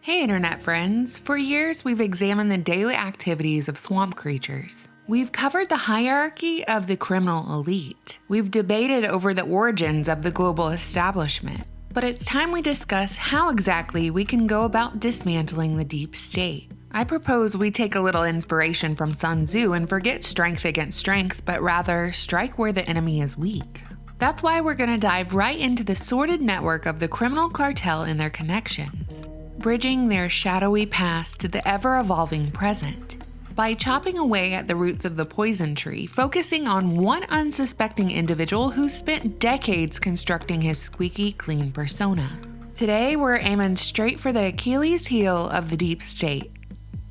Hey internet friends, for years we've examined the daily activities of swamp creatures. We've covered the hierarchy of the criminal elite. We've debated over the origins of the global establishment. But it's time we discuss how exactly we can go about dismantling the deep state. I propose we take a little inspiration from Sun Tzu and forget strength against strength, but rather strike where the enemy is weak. That's why we're going to dive right into the sordid network of the criminal cartel and their connections, bridging their shadowy past to the ever-evolving present. By chopping away at the roots of the poison tree, focusing on one unsuspecting individual who spent decades constructing his squeaky clean persona. Today, we're aiming straight for the Achilles heel of the deep state,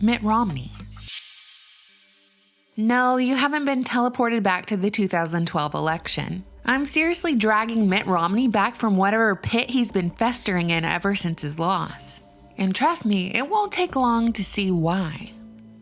Mitt Romney. No, you haven't been teleported back to the 2012 election. I'm seriously dragging Mitt Romney back from whatever pit he's been festering in ever since his loss. And trust me, it won't take long to see why.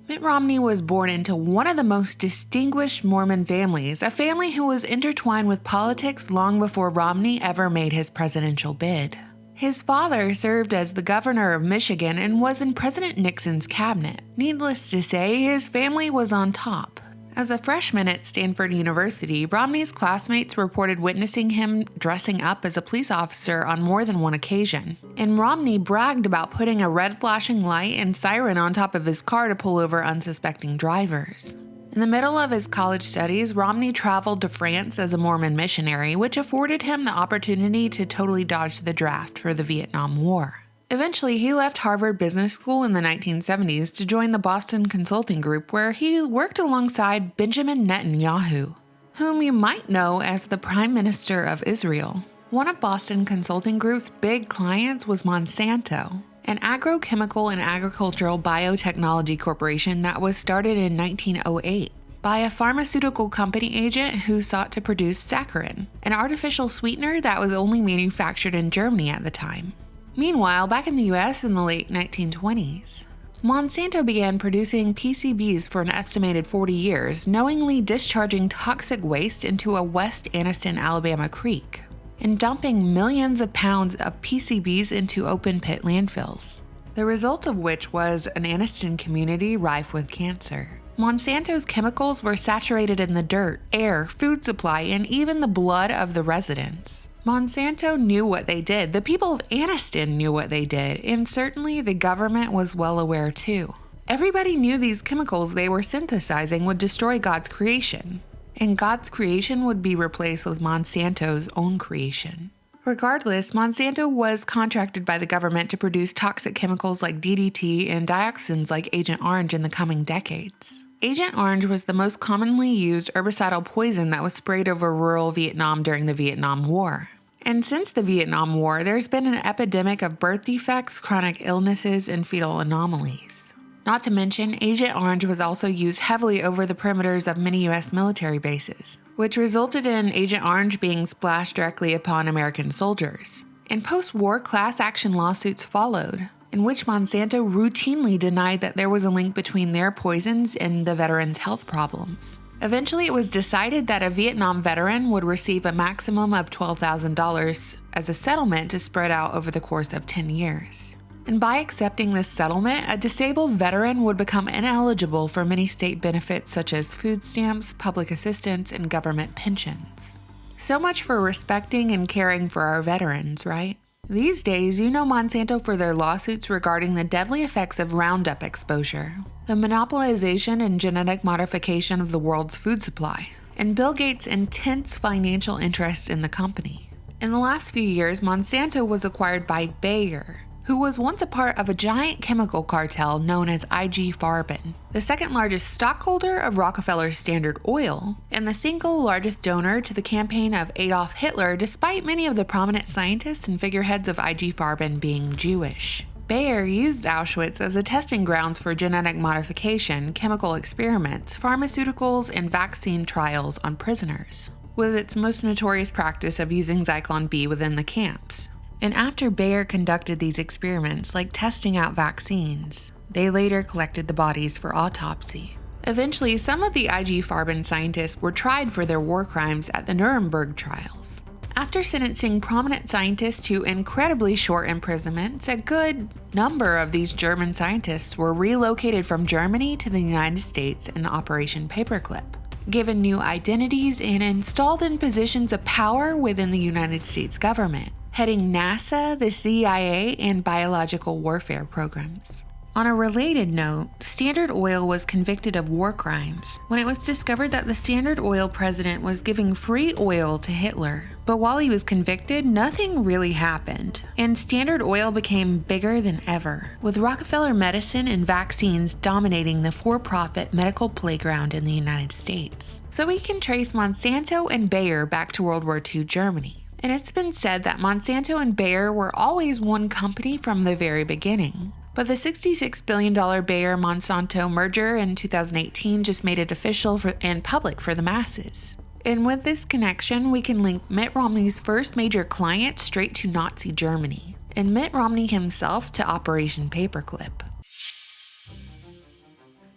Mitt Romney was born into one of the most distinguished Mormon families, a family who was intertwined with politics long before Romney ever made his presidential bid. His father served as the governor of Michigan and was in President Nixon's cabinet. Needless to say, his family was on top. As a freshman at Stanford University, Romney's classmates reported witnessing him dressing up as a police officer on more than one occasion. And Romney bragged about putting a red flashing light and siren on top of his car to pull over unsuspecting drivers. In the middle of his college studies, Romney traveled to France as a Mormon missionary, which afforded him the opportunity to totally dodge the draft for the Vietnam War. Eventually, he left Harvard Business School in the 1970s to join the Boston Consulting Group, where he worked alongside Benjamin Netanyahu, whom you might know as the Prime Minister of Israel. One of Boston Consulting Group's big clients was Monsanto, an agrochemical and agricultural biotechnology corporation that was started in 1908 by a pharmaceutical company agent who sought to produce saccharin, an artificial sweetener that was only manufactured in Germany at the time. Meanwhile, back in the US in the late 1920s, Monsanto began producing PCBs for an estimated 40 years, knowingly discharging toxic waste into a West Anniston, Alabama creek, and dumping millions of pounds of PCBs into open-pit landfills, the result of which was an Anniston community rife with cancer. Monsanto's chemicals were saturated in the dirt, air, food supply, and even the blood of the residents. Monsanto knew what they did, the people of Anniston knew what they did, and certainly the government was well aware too. Everybody knew these chemicals they were synthesizing would destroy God's creation, and God's creation would be replaced with Monsanto's own creation. Regardless, Monsanto was contracted by the government to produce toxic chemicals like DDT and dioxins like Agent Orange in the coming decades. Agent Orange was the most commonly used herbicidal poison that was sprayed over rural Vietnam during the Vietnam War. And since the Vietnam War, there's been an epidemic of birth defects, chronic illnesses, and fetal anomalies. Not to mention, Agent Orange was also used heavily over the perimeters of many U.S. military bases, which resulted in Agent Orange being splashed directly upon American soldiers. And post-war class action lawsuits followed, in which Monsanto routinely denied that there was a link between their poisons and the veterans' health problems. Eventually, it was decided that a Vietnam veteran would receive a maximum of $12,000 as a settlement to spread out over the course of 10 years. And by accepting this settlement, a disabled veteran would become ineligible for many state benefits such as food stamps, public assistance, and government pensions. So much for respecting and caring for our veterans, right? These days, you know Monsanto for their lawsuits regarding the deadly effects of Roundup exposure, the monopolization and genetic modification of the world's food supply, and Bill Gates' intense financial interest in the company. In the last few years, Monsanto was acquired by Bayer, who was once a part of a giant chemical cartel known as FARBEN, the second largest stockholder of Rockefeller's Standard Oil, and the single largest donor to the campaign of Adolf Hitler, despite many of the prominent scientists and figureheads of FARBEN being Jewish. Bayer used Auschwitz as a testing grounds for genetic modification, chemical experiments, pharmaceuticals, and vaccine trials on prisoners, with its most notorious practice of using Zyklon B within the camps. And after Bayer conducted these experiments, like testing out vaccines, they later collected the bodies for autopsy. Eventually, some of the FARBEN scientists were tried for their war crimes at the Nuremberg trials. After sentencing prominent scientists to incredibly short imprisonments, a good number of these German scientists were relocated from Germany to the United States in Operation Paperclip, given new identities and installed in positions of power within the United States government, heading NASA, the CIA, and biological warfare programs. On a related note, Standard Oil was convicted of war crimes when it was discovered that the Standard Oil president was giving free oil to Hitler. But while he was convicted, nothing really happened, and Standard Oil became bigger than ever, with Rockefeller medicine and vaccines dominating the for-profit medical playground in the United States. So we can trace Monsanto and Bayer back to World War II Germany. And it's been said that Monsanto and Bayer were always one company from the very beginning. But the $66 billion Bayer-Monsanto merger in 2018 just made it official and public for the masses. And with this connection, we can link Mitt Romney's first major client straight to Nazi Germany, and Mitt Romney himself to Operation Paperclip.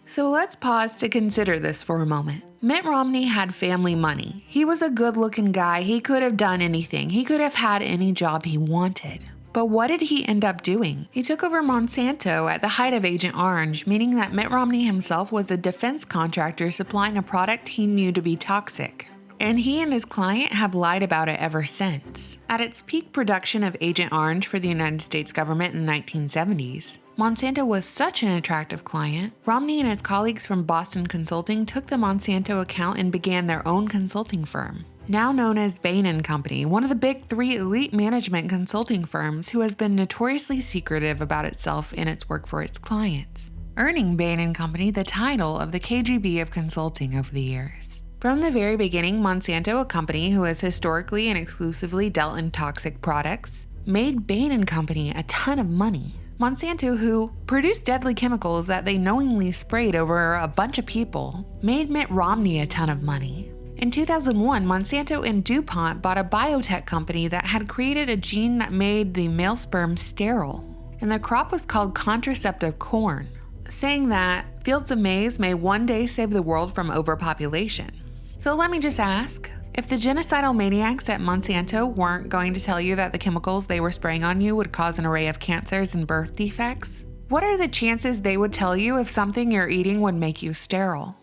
So let's pause to consider this for a moment. Mitt Romney had family money. He was a good-looking guy. He could have done anything. He could have had any job he wanted. But what did he end up doing? He took over Monsanto at the height of Agent Orange, meaning that Mitt Romney himself was a defense contractor supplying a product he knew to be toxic. And he and his client have lied about it ever since. At its peak production of Agent Orange for the United States government in the 1970s, Monsanto was such an attractive client, Romney and his colleagues from Boston Consulting took the Monsanto account and began their own consulting firm. Now known as Bain & Company, one of the big three elite management consulting firms who has been notoriously secretive about itself and its work for its clients, earning Bain & Company the title of the KGB of consulting over the years. From the very beginning, Monsanto, a company who has historically and exclusively dealt in toxic products, made Bain & Company a ton of money. Monsanto, who produced deadly chemicals that they knowingly sprayed over a bunch of people, made Mitt Romney a ton of money. In 2001, Monsanto and DuPont bought a biotech company that had created a gene that made the male sperm sterile, and the crop was called contraceptive corn, saying that fields of maize may one day save the world from overpopulation. So let me just ask, if the genocidal maniacs at Monsanto weren't going to tell you that the chemicals they were spraying on you would cause an array of cancers and birth defects, what are the chances they would tell you if something you're eating would make you sterile?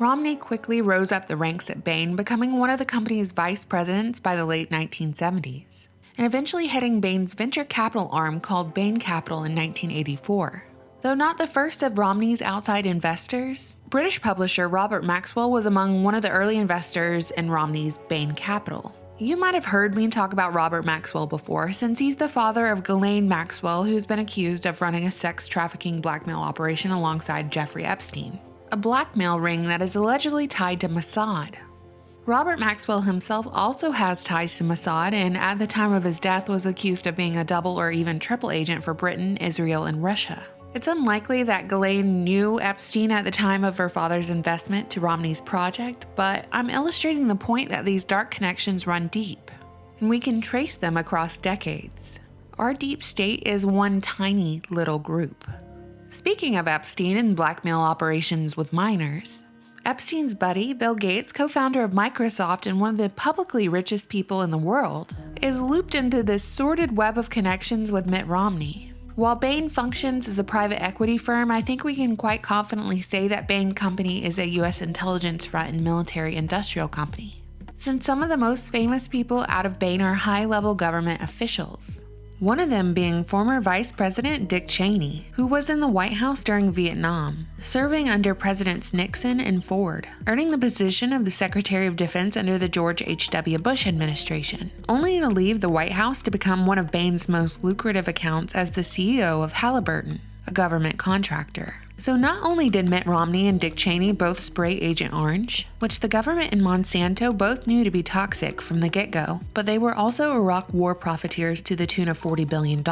Romney quickly rose up the ranks at Bain, becoming one of the company's vice presidents by the late 1970s, and eventually heading Bain's venture capital arm called Bain Capital in 1984. Though not the first of Romney's outside investors, British publisher Robert Maxwell was among one of the early investors in Romney's Bain Capital. You might have heard me talk about Robert Maxwell before, since he's the father of Ghislaine Maxwell, who's been accused of running a sex trafficking blackmail operation alongside Jeffrey Epstein, a blackmail ring that is allegedly tied to Mossad. Robert Maxwell himself also has ties to Mossad, and at the time of his death was accused of being a double or even triple agent for Britain, Israel, and Russia. It's unlikely that Ghislaine knew Epstein at the time of her father's investment to Romney's project, but I'm illustrating the point that these dark connections run deep, and we can trace them across decades. Our deep state is one tiny little group. Speaking of Epstein and blackmail operations with minors, Epstein's buddy, Bill Gates, co-founder of Microsoft and one of the publicly richest people in the world, is looped into this sordid web of connections with Mitt Romney. While Bain functions as a private equity firm, I think we can quite confidently say that Bain Company is a U.S. intelligence front and military industrial company, since some of the most famous people out of Bain are high-level government officials. One of them being former Vice President Dick Cheney, who was in the White House during Vietnam, serving under Presidents Nixon and Ford, earning the position of the Secretary of Defense under the George H.W. Bush administration, only to leave the White House to become one of Bain's most lucrative accounts as the CEO of Halliburton, a government contractor. So not only did Mitt Romney and Dick Cheney both spray Agent Orange, which the government and Monsanto both knew to be toxic from the get-go, but they were also Iraq war profiteers to the tune of $40 billion.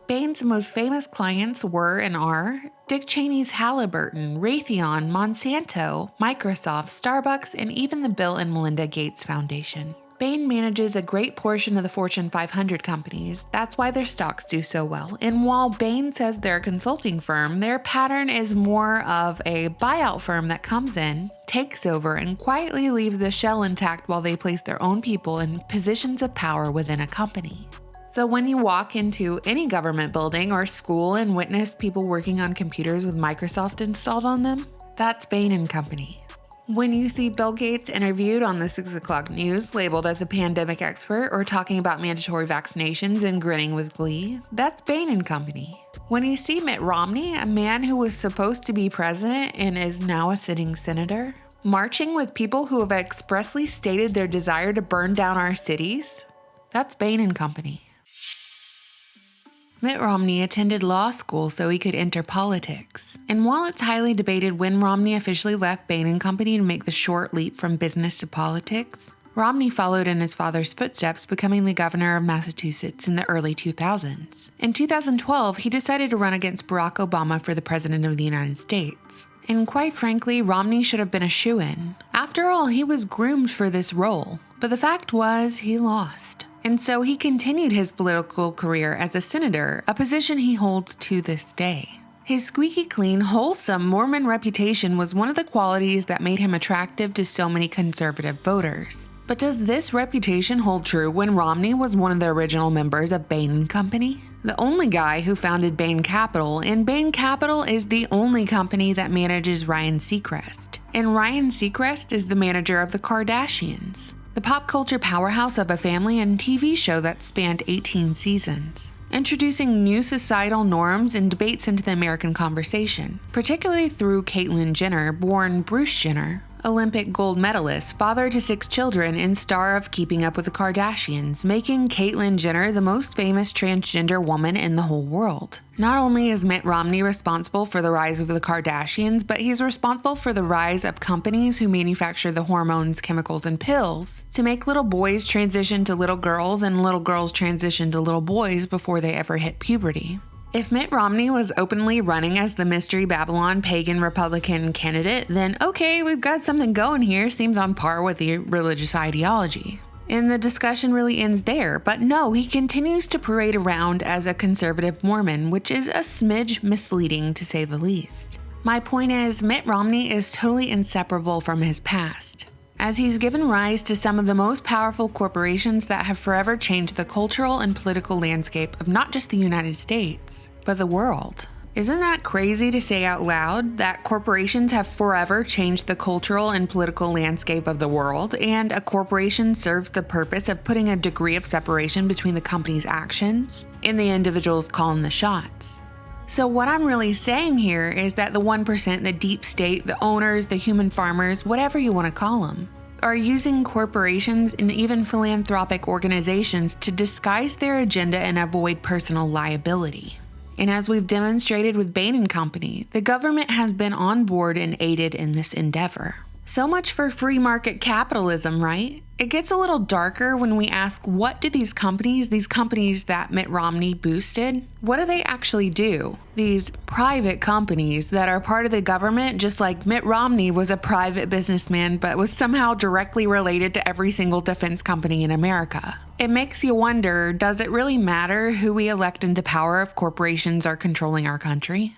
Bain's most famous clients were and are Dick Cheney's Halliburton, Raytheon, Monsanto, Microsoft, Starbucks, and even the Bill and Melinda Gates Foundation. Bain manages a great portion of the Fortune 500 companies. That's why their stocks do so well. And while Bain says they're a consulting firm, their pattern is more of a buyout firm that comes in, takes over, and quietly leaves the shell intact while they place their own people in positions of power within a company. So when you walk into any government building or school and witness people working on computers with Microsoft installed on them, that's Bain & Company. When you see Bill Gates interviewed on the 6 o'clock news labeled as a pandemic expert or talking about mandatory vaccinations and grinning with glee, that's Bain & Company. When you see Mitt Romney, a man who was supposed to be president and is now a sitting senator, marching with people who have expressly stated their desire to burn down our cities, that's Bain & Company. Mitt Romney attended law school so he could enter politics. And while it's highly debated when Romney officially left Bain & Company to make the short leap from business to politics, Romney followed in his father's footsteps, becoming the governor of Massachusetts in the early 2000s. In 2012, he decided to run against Barack Obama for the president of the United States. And quite frankly, Romney should have been a shoo-in. After all, he was groomed for this role. But the fact was, he lost. And so he continued his political career as a senator, a position he holds to this day. His squeaky clean, wholesome Mormon reputation was one of the qualities that made him attractive to so many conservative voters. But does this reputation hold true when Romney was one of the original members of Bain & Company? The only guy who founded Bain Capital, and Bain Capital is the only company that manages Ryan Seacrest. And Ryan Seacrest is the manager of the Kardashians, the pop culture powerhouse of a family and TV show that spanned 18 seasons, introducing new societal norms and debates into the American conversation, particularly through Caitlyn Jenner, born Bruce Jenner, Olympic gold medalist, father to 6 children, and star of Keeping Up with the Kardashians, making Caitlyn Jenner the most famous transgender woman in the whole world. Not only is Mitt Romney responsible for the rise of the Kardashians, but he's responsible for the rise of companies who manufacture the hormones, chemicals, and pills to make little boys transition to little girls and little girls transition to little boys before they ever hit puberty. If Mitt Romney was openly running as the Mystery Babylon pagan Republican candidate, then okay, we've got something going here, seems on par with the religious ideology. And the discussion really ends there, but no, he continues to parade around as a conservative Mormon, which is a smidge misleading to say the least. My point is, Mitt Romney is totally inseparable from his past, as he's given rise to some of the most powerful corporations that have forever changed the cultural and political landscape of not just the United States, but the world. Isn't that crazy to say out loud, that corporations have forever changed the cultural and political landscape of the world, and a corporation serves the purpose of putting a degree of separation between the company's actions and the individuals calling the shots? So what I'm really saying here is that the 1%, the deep state, the owners, the human farmers, whatever you want to call them, are using corporations and even philanthropic organizations to disguise their agenda and avoid personal liability. And as we've demonstrated with Bain & Company, the government has been on board and aided in this endeavor. So much for free market capitalism, right? It gets a little darker when we ask, what do these companies that Mitt Romney boosted, what do they actually do? These private companies that are part of the government, just like Mitt Romney was a private businessman but was somehow directly related to every single defense company in America. It makes you wonder, does it really matter who we elect into power if corporations are controlling our country?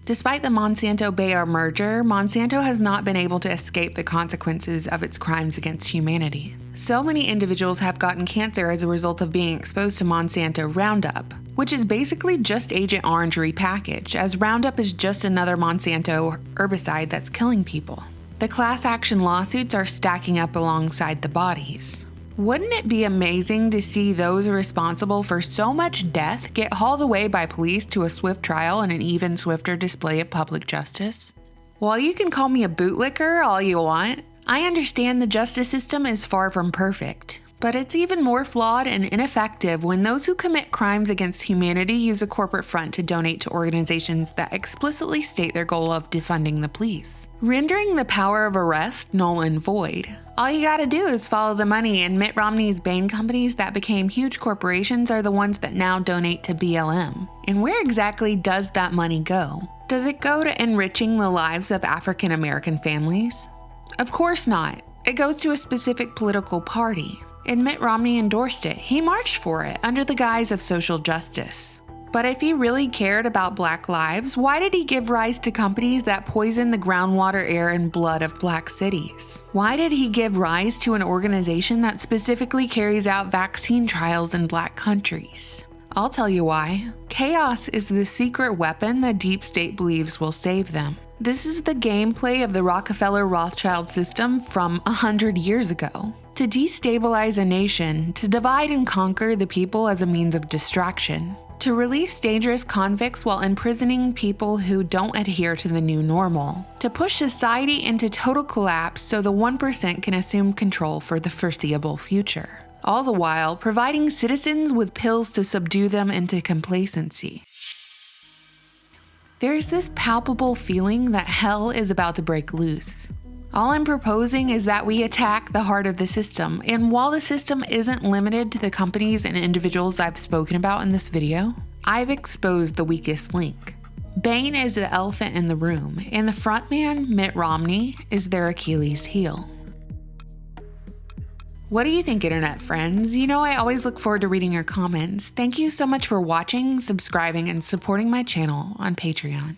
Despite the Monsanto-Bayer merger, Monsanto has not been able to escape the consequences of its crimes against humanity. So many individuals have gotten cancer as a result of being exposed to Monsanto Roundup, which is basically just Agent Orange repackaged, as Roundup is just another Monsanto herbicide that's killing people. The class action lawsuits are stacking up alongside the bodies. Wouldn't it be amazing to see those responsible for so much death get hauled away by police to a swift trial and an even swifter display of public justice? While you can call me a bootlicker all you want, I understand the justice system is far from perfect. But it's even more flawed and ineffective when those who commit crimes against humanity use a corporate front to donate to organizations that explicitly state their goal of defunding the police, rendering the power of arrest null and void. All you gotta do is follow the money, and Mitt Romney's Bain companies that became huge corporations are the ones that now donate to BLM. And where exactly does that money go? Does it go to enriching the lives of African American families? Of course not. It goes to a specific political party, and Mitt Romney endorsed it. He marched for it under the guise of social justice. But if he really cared about Black lives, why did he give rise to companies that poison the groundwater, air, and blood of Black cities? Why did he give rise to an organization that specifically carries out vaccine trials in Black countries? I'll tell you why. Chaos is the secret weapon the deep state believes will save them. This is the gameplay of the Rockefeller-Rothschild system from 100 years ago. To destabilize a nation, to divide and conquer the people as a means of distraction, to release dangerous convicts while imprisoning people who don't adhere to the new normal, to push society into total collapse so the 1% can assume control for the foreseeable future, all the while providing citizens with pills to subdue them into complacency. There's this palpable feeling that hell is about to break loose. All I'm proposing is that we attack the heart of the system, and while the system isn't limited to the companies and individuals I've spoken about in this video, I've exposed the weakest link. Bane is the elephant in the room, and the frontman, Mitt Romney, is their Achilles heel. What do you think, internet friends? You know I always look forward to reading your comments. Thank you so much for watching, subscribing, and supporting my channel on Patreon.